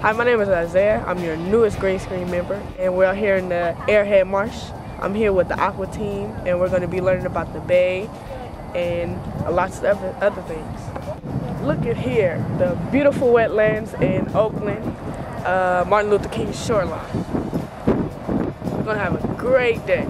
Hi, my name is Isaiah. I'm your newest green screen member, and we're out here in the Arrowhead Marsh. I'm here with the AquaTeam, and we're going to be learning about the bay and lots of other things. Look at here, the beautiful wetlands in Oakland, Martin Luther King shoreline. We're going to have a great day.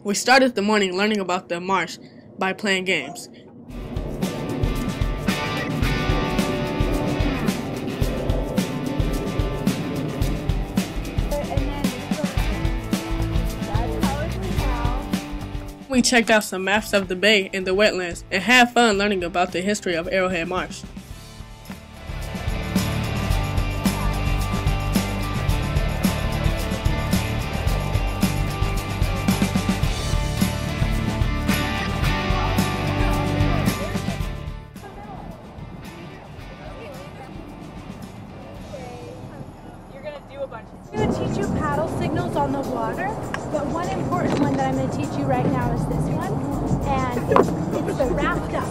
We started the morning learning about the marsh by playing games. We checked out some maps of the bay and the wetlands and had fun learning about the history of Arrowhead Marsh. I'm going to teach you paddle signals on the water, but one important one that I'm going to teach you right now is this one, and it's the raft up.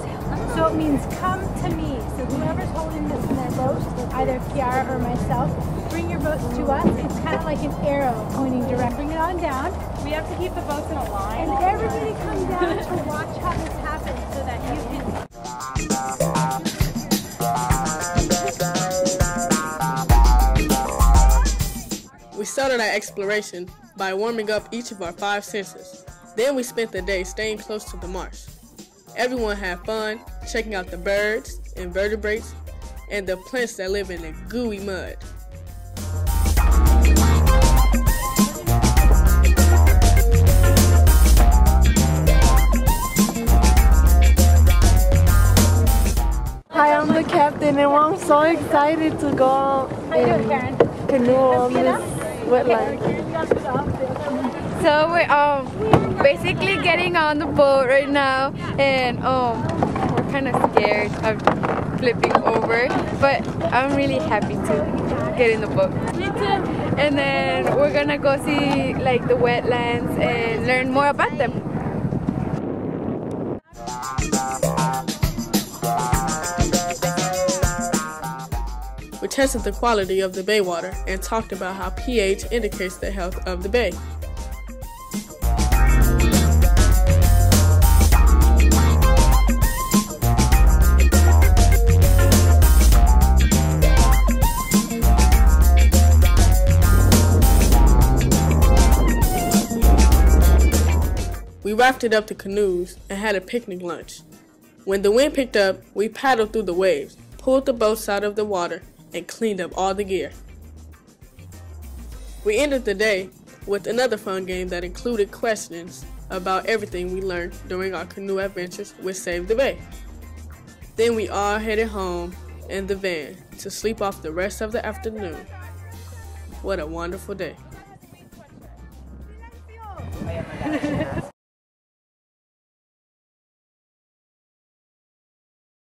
So it means come to me. So whoever's holding this in their boat, either Chiara or myself, bring your boats to us. It's kind of like an arrow pointing direct. Bring it on down. We have to keep the boats in a line. And everybody come down to watch how this happens so that you can... We started our exploration by warming up each of our 5 senses. Then we spent the day staying close to the marsh. Everyone had fun checking out the birds, invertebrates, and the plants that live in the gooey mud. Hi, I'm the captain, and I'm so excited to go and canoe on this wetland. So we're basically getting on the boat right now, and we're kind of scared of flipping over, but I'm really happy to get in the boat. Me too. And then we're gonna go see like the wetlands and learn more about them. We tested the quality of the bay water and talked about how pH indicates the health of the bay. We rafted up to Canoes and had a picnic lunch. When the wind picked up, we paddled through the waves, pulled the boats out of the water, and cleaned up all the gear. We ended the day with another fun game that included questions about everything we learned during our canoe adventures with Save the Bay. Then we all headed home in the van to sleep off the rest of the afternoon. What a wonderful day.